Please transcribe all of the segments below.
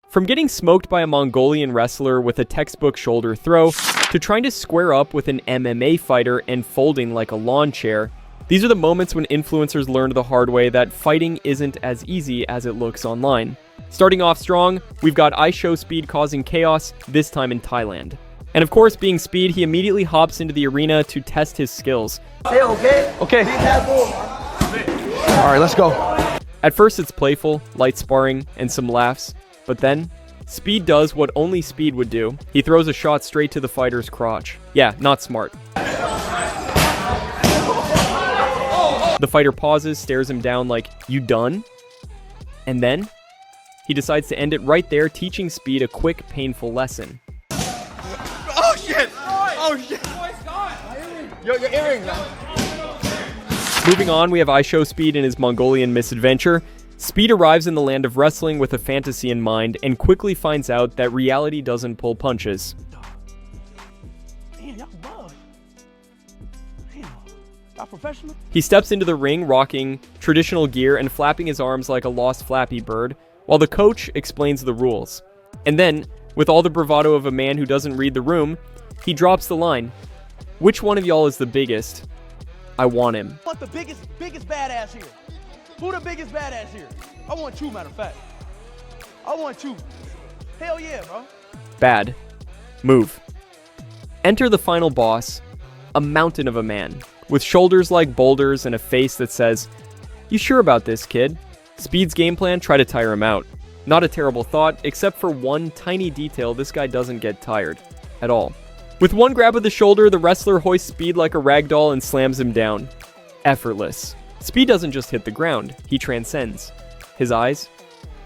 From getting smoked by a Mongolian wrestler with a textbook shoulder throw, to trying to square up with an MMA fighter and folding like a lawn chair, these are the moments when influencers learned the hard way that fighting isn't as easy as it looks online. Starting off strong, we've got IShowSpeed causing chaos, this time in Thailand. And of course, being Speed, he immediately hops into the arena to test his skills. Hey, okay? Okay. All right, let's go. At first it's playful, light sparring, and some laughs, but then, Speed does what only Speed would do. He throws a shot straight to the fighter's crotch. Yeah, not smart. The fighter pauses, stares him down like, "You done?" And then, he decides to end it right there, teaching Speed a quick, painful lesson. Oh shit! Oh shit! Your earring, man. Moving on, we have IShowSpeed and his Mongolian misadventure. Speed arrives in the land of wrestling with a fantasy in mind and quickly finds out that reality doesn't pull punches. Damn, y'all bugged. Damn, y'all professional? He steps into the ring rocking traditional gear and flapping his arms like a lost Flappy Bird, while the coach explains the rules. And then, with all the bravado of a man who doesn't read the room, he drops the line, "Which one of y'all is the biggest? I want him." I want the biggest badass here. Who the biggest badass here? I want you, matter of fact. I want you. Hell yeah, bro. Bad. Move. Enter the final boss, a mountain of a man, with shoulders like boulders and a face that says, "You sure about this, kid?" Speed's game plan, try to tire him out. Not a terrible thought, except for one tiny detail: this guy doesn't get tired. At all. With one grab of the shoulder, the wrestler hoists Speed like a rag doll and slams him down. Effortless. Speed doesn't just hit the ground, he transcends. His eyes,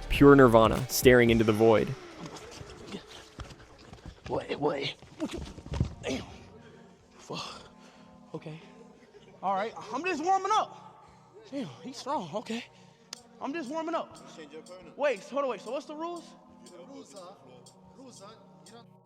pure nirvana, staring into the void. Wait. Damn. Fuck. Okay. All right, I'm just warming up. Damn, he's strong, okay. I'm just warming up. Wait, hold on, wait, so what's the rules?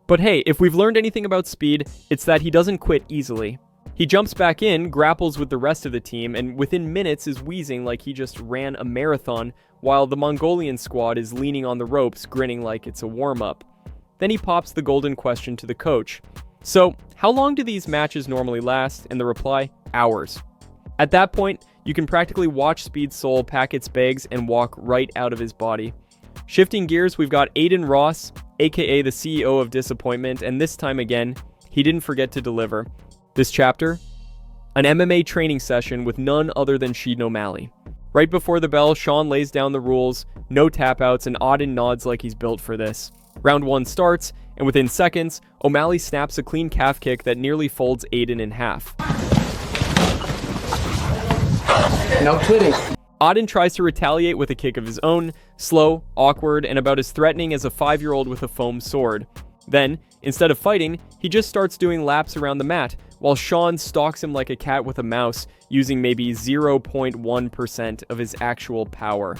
But hey, if we've learned anything about Speed, it's that he doesn't quit easily. He jumps back in, grapples with the rest of the team, and within minutes is wheezing like he just ran a marathon, while the Mongolian squad is leaning on the ropes, grinning like it's a warm-up. Then he pops the golden question to the coach. "So, how long do these matches normally last?" And the reply, "Hours." At that point, you can practically watch Speed's soul pack its bags and walk right out of his body. Shifting gears, we've got Aiden Ross, aka the CEO of Disappointment, and this time again, he didn't forget to deliver. This chapter, an MMA training session with none other than Sheen O'Malley. Right before the bell, Sean lays down the rules, no tap-outs, and Auden nods like he's built for this. Round 1 starts, and within seconds, O'Malley snaps a clean calf kick that nearly folds Aiden in half. No quitting. Auden tries to retaliate with a kick of his own, slow, awkward, and about as threatening as a 5-year-old with a foam sword. Then, instead of fighting, he just starts doing laps around the mat, while Sean stalks him like a cat with a mouse, using maybe 0.1% of his actual power.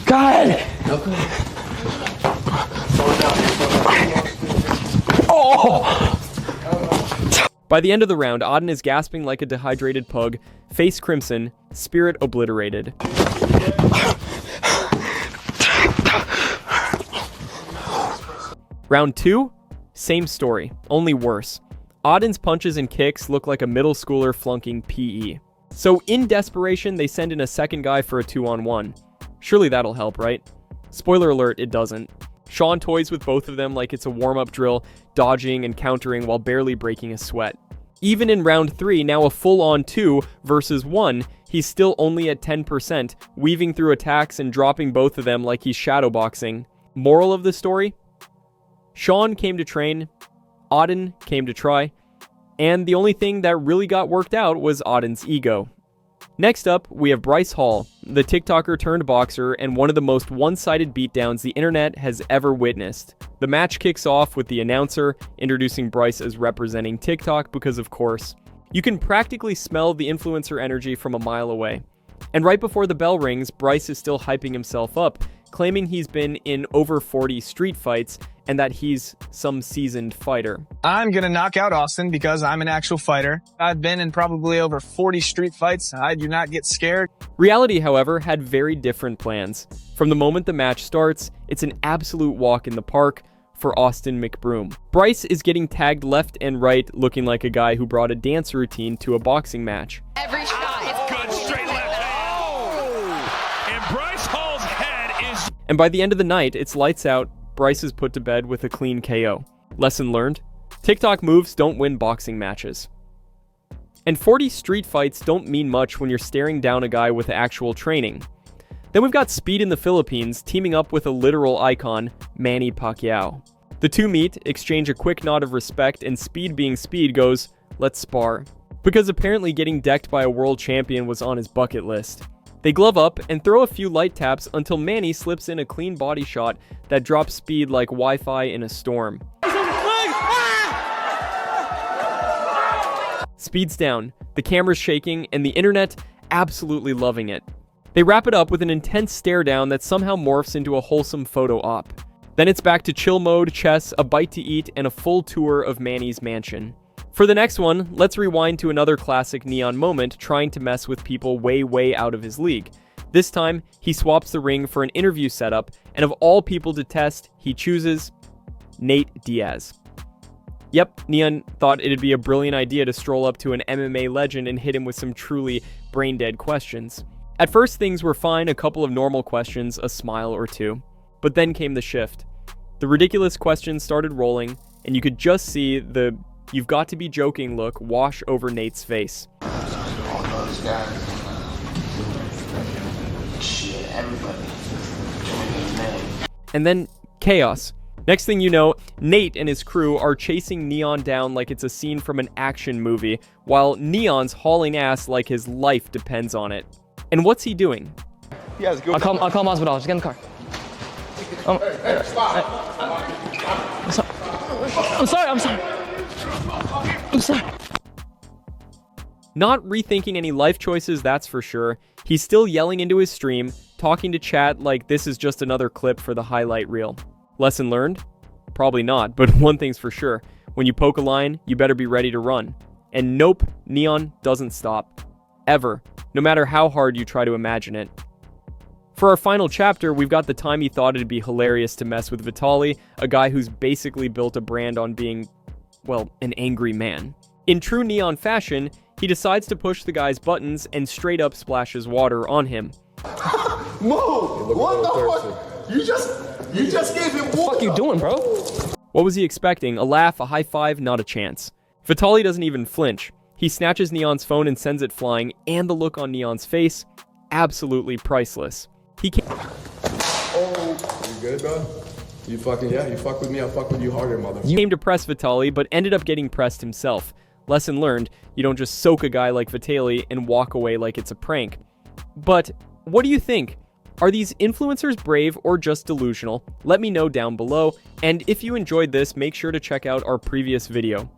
God! Oh! By the end of the round, Auden is gasping like a dehydrated pug, face crimson, spirit obliterated. Round 2? Same story, only worse. Auden's punches and kicks look like a middle schooler flunking PE. So in desperation, they send in a second guy for a 2-on-1. Surely that'll help, right? Spoiler alert, it doesn't. Sean toys with both of them like it's a warm-up drill, dodging and countering while barely breaking a sweat. Even in round 3, now a full-on 2 versus 1, he's still only at 10%, weaving through attacks and dropping both of them like he's shadowboxing. Moral of the story? Sean came to train, Auden came to try, and the only thing that really got worked out was Auden's ego. Next up, we have Bryce Hall, the TikToker turned boxer and one of the most one-sided beatdowns the internet has ever witnessed. The match kicks off with the announcer introducing Bryce as representing TikTok because, of course, you can practically smell the influencer energy from a mile away. And right before the bell rings, Bryce is still hyping himself up, claiming he's been in over 40 street fights and that he's some seasoned fighter. I'm gonna knock out Austin because I'm an actual fighter. I've been in probably over 40 street fights. I do not get scared. Reality, however, had very different plans. From the moment the match starts, it's an absolute walk in the park for Austin McBroom. Bryce is getting tagged left and right, looking like a guy who brought a dance routine to a boxing match. Every shot is Good straight left. Oh! And Bryce Hall's head is... And by the end of the night, it's lights out. Bryce is put to bed with a clean KO. Lesson learned: TikTok moves don't win boxing matches. And 40 street fights don't mean much when you're staring down a guy with actual training. Then we've got Speed in the Philippines teaming up with a literal icon, Manny Pacquiao. The two meet, exchange a quick nod of respect, and Speed being Speed goes, "Let's spar." Because apparently getting decked by a world champion was on his bucket list. They glove up and throw a few light taps until Manny slips in a clean body shot that drops Speed like Wi-Fi in a storm. Speed's down, the camera's shaking, and the internet absolutely loving it. They wrap it up with an intense stare down that somehow morphs into a wholesome photo op. Then it's back to chill mode, chess, a bite to eat, and a full tour of Manny's mansion. For the next one, let's rewind to another classic Neon moment trying to mess with people way out of his league. This time, he swaps the ring for an interview setup, and of all people to test, he chooses Nate Diaz. Yep, Neon thought it'd be a brilliant idea to stroll up to an MMA legend and hit him with some truly brain-dead questions. At first, things were fine, a couple of normal questions, a smile or two. But then came the shift. The ridiculous questions started rolling, and you could just see the "you've got to be joking" look wash over Nate's face. And then chaos. Next thing you know, Nate and his crew are chasing Neon down like it's a scene from an action movie, while Neon's hauling ass like his life depends on it. And what's he doing? I'll call hospital. Just get in the car. I'm sorry. Not rethinking any life choices, that's for sure. He's still yelling into his stream, talking to chat like this is just another clip for the highlight reel. Lesson learned? Probably not, but one thing's for sure. When you poke a line, you better be ready to run. And nope, Neon doesn't stop. Ever. No matter how hard you try to imagine it. For our final chapter, we've got the time he thought it'd be hilarious to mess with Vitaly, a guy who's basically built a brand on being, well, an angry man. In true Neon fashion, he decides to push the guy's buttons and straight up splashes water on him. Move! What the fuck? You just gave him water! What are you doing, bro? What was he expecting? A laugh, a high five? Not a chance. Vitaly doesn't even flinch. He snatches Neon's phone and sends it flying, and the look on Neon's face, absolutely priceless. He can't. Oh, you good, bro? You fuck with me, I'll fuck with you harder, mother. He came to press Vitaly, but ended up getting pressed himself. Lesson learned, you don't just soak a guy like Vitaly and walk away like it's a prank. But what do you think? Are these influencers brave or just delusional? Let me know down below, and if you enjoyed this, make sure to check out our previous video.